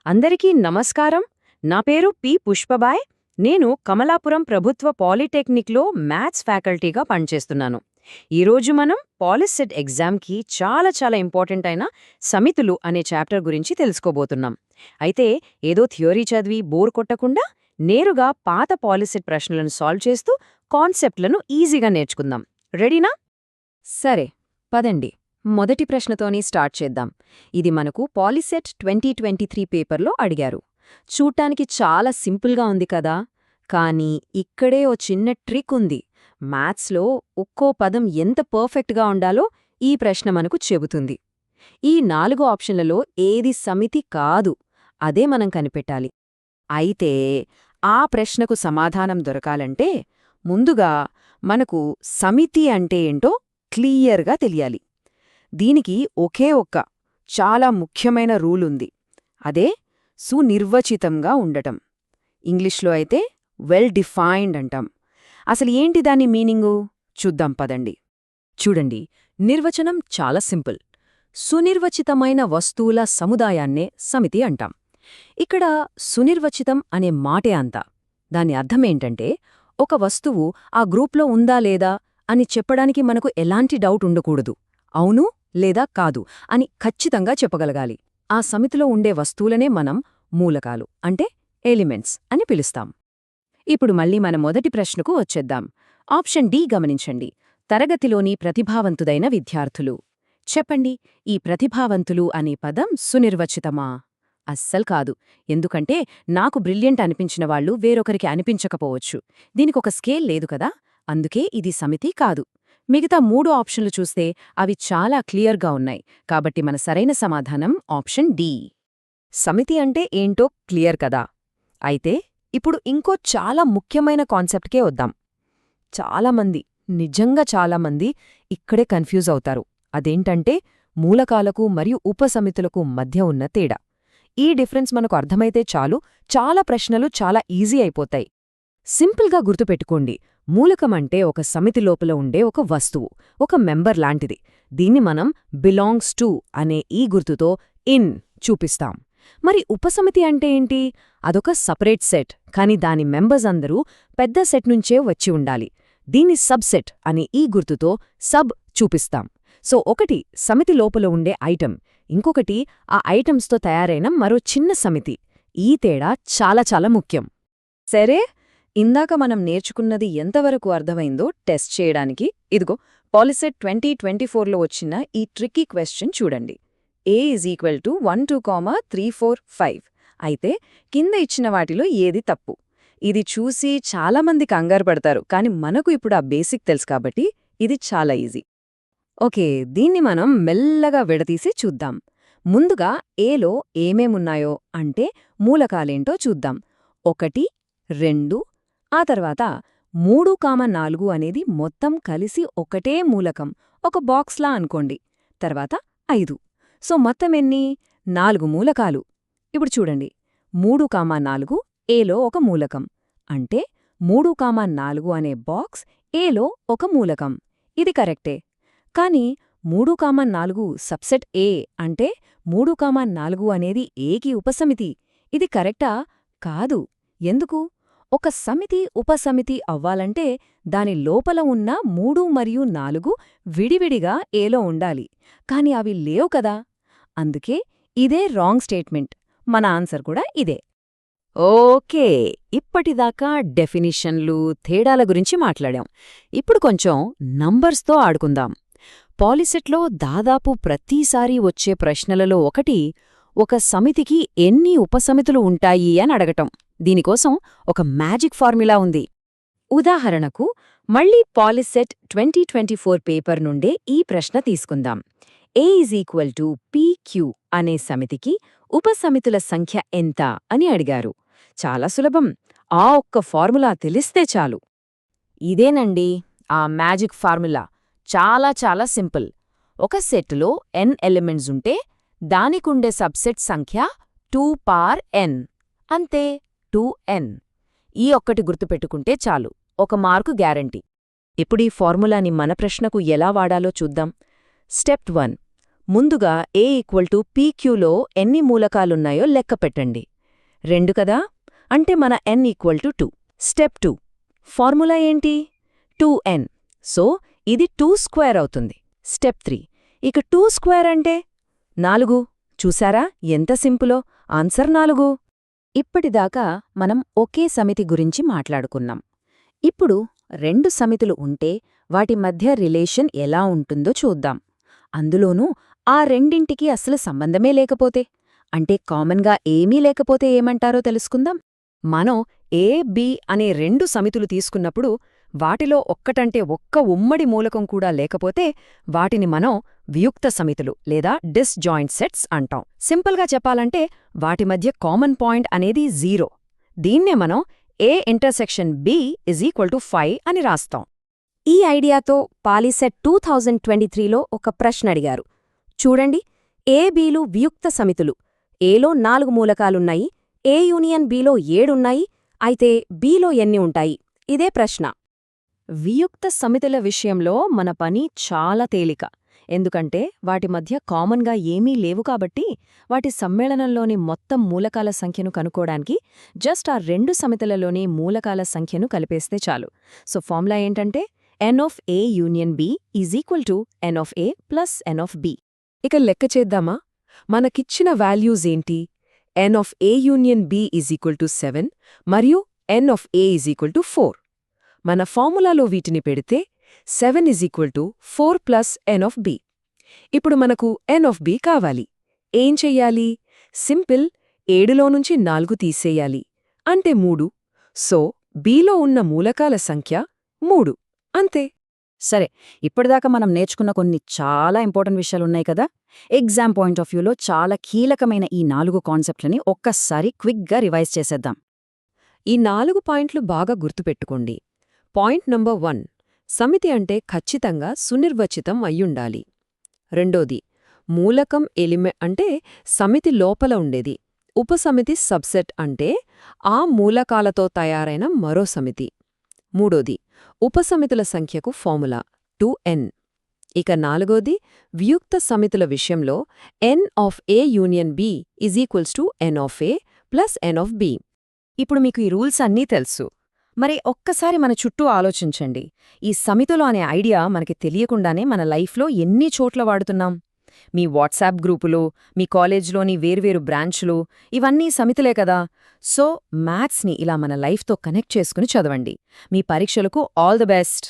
అందరికీ నమస్కారం. నా పేరు పి. పుష్పబాయ్. నేను కమలాపురం ప్రభుత్వ పాలిటెక్నిక్లో మ్యాథ్స్ ఫ్యాకల్టీగా పనిచేస్తున్నాను. ఈరోజు మనం పాలిసెట్ ఎగ్జామ్కి చాలా ఇంపార్టెంట్ అయిన సమితులు అనే చాప్టర్ గురించి తెలుసుకోబోతున్నాం. అయితే ఏదో థియోరీ చదివి బోర్ కొట్టకుండా నేరుగా పాత పాలిసెట్ ప్రశ్నలను సాల్వ్ చేస్తూ కాన్సెప్ట్లను ఈజీగా నేర్చుకుందాం. రెడీనా? సరే, పదండి. మొదటి ప్రశ్నతోనే స్టార్ట్ చేద్దాం. ఇది మనకు పాలిసెట్ 2023 పేపర్లో అడిగారు. చూడ్డానికి చాలా సింపుల్గా ఉంది కదా, కానీ ఇక్కడే ఓ చిన్న ట్రిక్ ఉంది. మ్యాథ్స్లో ఒక్కో పదం ఎంత పర్ఫెక్ట్గా ఉండాలో ఈ ప్రశ్న మనకు చెబుతుంది. ఈ 4 ఆప్షన్లలో ఏది సమితి కాదు, అదే మనం కనిపెట్టాలి. అయితే ఆ ప్రశ్నకు సమాధానం దొరకాలంటే ముందుగా మనకు సమితి అంటే ఏంటో క్లియర్గా తెలియాలి. దీనికి ఒకే ఒక్క చాలా ముఖ్యమైన రూల్ ఉంది. అదే సునిర్వచితంగా ఉండటం. ఇంగ్లీష్లో అయితే వెల్ డిఫైన్డ్ అంటాం. అసలు ఏంటి దాని మీనింగు చూద్దాం పదండి. చూడండి, నిర్వచనం చాలా సింపుల్. సునిర్వచితమైన వస్తువుల సముదాయాన్నే సమితి అంటాం. ఇక్కడ సునిర్వచితం అనే మాటే అంతా. దాని అర్థమేంటంటే ఒక వస్తువు ఆ గ్రూప్లో ఉందా లేదా అని చెప్పడానికి మనకు ఎలాంటి డౌట్ ఉండకూడదు. అవును లేదా కాదు అని ఖచ్చితంగా చెప్పగలగాలి. ఆ సమితిలో ఉండే వస్తువులనే మనం మూలకాలు అంటే ఎలిమెంట్స్ అని పిలుస్తాం. ఇప్పుడు మళ్ళీ మన మొదటి ప్రశ్నకు వచ్చేద్దాం. ఆప్షన్ డి గమనించండి. తరగతిలోని ప్రతిభావంతుదైన విద్యార్థులు. చెప్పండి, ఈ ప్రతిభావంతులు అనే పదం సునిర్వచితమా? అస్సలు కాదు. ఎందుకంటే నాకు బ్రిలియంట్ అనిపించిన వాళ్ళు వేరొకరికి అనిపించకపోవచ్చు. దీనికొక స్కేల్ లేదు కదా, అందుకే ఇది సమితి కాదు. మిగతా 3 ఆప్షన్లు చూస్తే అవి చాలా క్లియర్గా ఉన్నాయి. కాబట్టి మన సరైన సమాధానం ఆప్షన్ డి. సమితి అంటే ఏంటో క్లియర్ కదా. అయితే ఇప్పుడు ఇంకో చాలా ముఖ్యమైన కాన్సెప్ట్కే వద్దాం. నిజంగా చాలామంది ఇక్కడే కన్ఫ్యూజ్ అవుతారు. అదేంటంటే మూలకాలకు మరియు ఉపసమితులకు మధ్య ఉన్న తేడా. ఈ డిఫరెన్స్ మనకు అర్థమైతే చాలు, చాలా ప్రశ్నలు చాలా ఈజీ అయిపోతాయి. సింపుల్గా గుర్తుపెట్టుకోండి, మూలకమంటే ఒక సమితి లోపల ఉండే ఒక వస్తువు, ఒక మెంబర్ లాంటిది. దీన్ని మనం బిలాంగ్స్ టు అనే ఈ గుర్తుతో ఇన్ చూపిస్తాం. మరి ఉపసమితి అంటే ఏంటి? అదొక సపరేట్ సెట్, కాని దాని మెంబర్స్ అందరూ పెద్ద సెట్ నుంచే వచ్చి ఉండాలి. దీన్ని సబ్సెట్ అనే ఈ గుర్తుతో సబ్ చూపిస్తాం. సో ఒకటి సమితి లోపల ఉండే ఐటెం, ఇంకొకటి ఆ ఐటమ్స్తో తయారైన మరో చిన్న సమితి. ఈ తేడా చాలా ముఖ్యం. సరే, ఇందాక మనం నేర్చుకున్నది ఎంతవరకు అర్థమైందో టెస్ట్ చేయడానికి ఇదిగో పాలిసెట్ 2024లో వచ్చిన ఈ ట్రిక్కీ క్వశ్చన్ చూడండి. A = 1 2, 3 4 5. అయితే కింద ఇచ్చిన వాటిలో ఏది తప్పు? ఇది చూసి చాలామంది కంగారు పడతారు, కానీ మనకు ఇప్పుడు ఆ బేసిక్ తెలుసు కాబట్టి ఇది చాలా ఈజీ. ఓకే, దీన్ని మనం మెల్లగా విడదీసి చూద్దాం. ముందుగా ఏలో ఏమేమున్నాయో అంటే మూలకాలేంటో చూద్దాం. 1 2, ఆ తర్వాత 3, 4 అనేది మొత్తం కలిసి ఒకటే మూలకం, ఒక బాక్స్లా అనుకోండి. తర్వాత 5. సో మొత్తం ఎన్ని? 4 మూలకాలు. ఇప్పుడు చూడండి, 3, 4 ఏలో ఒక మూలకం. అంటే 3, 4 అనే బాక్స్ ఏలో ఒక మూలకం. ఇది కరెక్టే. కాని 3, 4 సబ్సెట్ ఏ అంటే 3, 4 అనేది ఏకి ఉపసమితి. ఇది కరెక్టా? కాదు. ఎందుకు? ఒక సమితి ఉపసమితి అవ్వాలంటే దాని లోపల ఉన్న 3 మరియు 4 విడివిడిగా ఏలో ఉండాలి. కాని అవి లేవు కదా. అందుకే ఇదే రాంగ్ స్టేట్మెంట్. మన ఆన్సర్ కూడా ఇదే. ఓకే, ఇప్పటిదాకా డెఫినిషన్లు, తేడాల గురించి మాట్లాడాం. ఇప్పుడు కొంచెం నంబర్స్తో ఆడుకుందాం. పాలిసెట్లో దాదాపు ప్రతిసారీ వచ్చే ప్రశ్నలలో ఒకటి ఒక సమితికి ఎన్ని ఉపసమితులు ఉంటాయి అని అడగటం. దీనికోసం ఒక మ్యాజిక్ ఫార్ములా ఉంది. ఉదాహరణకు మళ్ళీ పాలిసెట్ 2024 పేపర్ నుండే ఈ ప్రశ్న తీసుకుందాం. A = PQ అనే సమితికి ఉపసమితుల సంఖ్య ఎంత అని అడిగారు. చాలా సులభం. ఆ ఒక్క ఫార్ములా తెలిస్తే చాలు. ఇదేనండి ఆ మ్యాజిక్ ఫార్ములా. చాలా సింపుల్. ఒక సెట్లో n ఎలిమెంట్స్ ఉంటే దానికుండే సబ్సెట్ సంఖ్య 2n. అంతే, 2n. ఈ ఒక్కటి గుర్తుపెట్టుకుంటే చాలు, ఒక మార్కు గ్యారంటీ. ఇప్పుడీ ఫార్ములాని మన ప్రశ్నకు ఎలా వాడాలో చూద్దాం. స్టెప్ 1. ముందుగా A = PQలో ఎన్ని మూలకాలున్నాయో లెక్క పెట్టండి. 2 కదా? అంటే మన n = 2. స్టెప్ 2. ఫార్ములా ఏంటి? 2n. సో ఇది 2² అవుతుంది. స్టెప్ 3. ఇక 2² అంటే 4. చూసారా ఎంత సింపులో? ఆన్సర్ 4. ఇప్పటిదాకా మనం ఒకే సమితి గురించి మాట్లాడుకున్నాం. ఇప్పుడు 2 సమితులు ఉంటే వాటి మధ్య రిలేషన్ ఎలా ఉంటుందో చూద్దాం. అందులోనూ ఆ రెండింటికి అసలు సంబంధమే లేకపోతే, అంటే కామన్గా ఏమీ లేకపోతే ఏమంటారో తెలుసుకుందాం. మనం A, B అనే 2 సమితులు తీసుకున్నప్పుడు వాటిలో ఒక్కటంటే ఒక్క ఉమ్మడి మూలకం కూడా లేకపోతే వాటిని మనం వియుక్త సమితులు లేదా డిస్జాయింట్ సెట్స్ అంటాం. సింపుల్గా చెప్పాలంటే వాటి మధ్య కామన్ పాయింట్ అనేది 0. దీన్నే మనం A∩B = 5 అని రాస్తాం. ఈ ఐడియాతో పాలిసెట్ 2023లో ఒక ప్రశ్న అడిగారు. చూడండి, A, Bలు వియుక్త సమితులు. Aలో 4 మూలకాలున్నాయి, A యూనియన్ Bలో 7 ఉన్నాయి. అయితే Bలో ఎన్ని ఉంటాయి? ఇదే ప్రశ్న. వియుక్త సమితుల విషయంలో మన పని చాలా తేలిక. ఎందుకంటే వాటి మధ్య కామన్గా ఏమీ లేవు కాబట్టి వాటి సమ్మేళనంలోని మొత్తం మూలకాల సంఖ్యను కనుక్కోడానికి జస్ట్ ఆ 2 సమితులలోని మూలకాల సంఖ్యను కలిపేస్తే చాలు. సో ఫార్ములా ఏంటంటే n of A union B = n of A plus n of B. ఇక లెక్క చేద్దామా? మనకిచ్చిన వాల్యూస్ ఏంటి? n of A union B = 7 మరియు n of A = 4. మన ఫార్ములాలో వీటిని పెడితే 7 = 4 plus n of B. ఇప్పుడు మనకు n of B కావాలి. ఏం చెయ్యాలి? సింపుల్, 7లో నుంచి 4 తీసేయాలి. అంటే 3. సో Bలో ఉన్న మూలకాల సంఖ్య 3. అంతే. సరే, ఇప్పటిదాకా మనం నేర్చుకున్న కొన్ని చాలా ఇంపార్టెంట్ విషయాలున్నాయి కదా. ఎగ్జామ్ పాయింట్ ఆఫ్ వ్యూలో చాలా కీలకమైన ఈ 4 కాన్సెప్ట్లని ఒక్కసారి క్విక్గా రివైజ్ చేసేద్దాం. ఈ 4 పాయింట్లు బాగా గుర్తుపెట్టుకోండి. పాయింట్ నంబర్ 1, సమితి అంటే ఖచ్చితంగా సునిర్వచితం అయ్యుండాలి. రెండోది, మూలకం అంటే సమితి లోపల ఉండేది. ఉపసమితి సబ్సెట్ అంటే ఆ మూలకాలతో తయారైన మరో సమితి. మూడోది, ఉపసమితుల సంఖ్యకు ఫార్ములా 2n. ఇక నాలుగోది, వియుక్త సమితుల విషయంలో n of A union B = n of A plus n of B. ఇప్పుడు మీకు ఈ రూల్స్ అన్నీ తెలుసు. మరి ఒక్కసారి మన చుట్టూ ఆలోచించండి. ఈ సమితులు అనే ఐడియా మనకి తెలియకుండానే మన లైఫ్లో ఎన్ని చోట్ల వాడుతున్నాం? మీ వాట్సాప్ గ్రూపులు, మీ కాలేజ్లోని వేర్వేరు బ్రాంచ్లు, ఇవన్నీ సమితులే కదా. సో మ్యాథ్స్ని ఇలా మన లైఫ్తో కనెక్ట్ చేసుకుని చదవండి. మీ పరీక్షలకు ఆల్ ది బెస్ట్.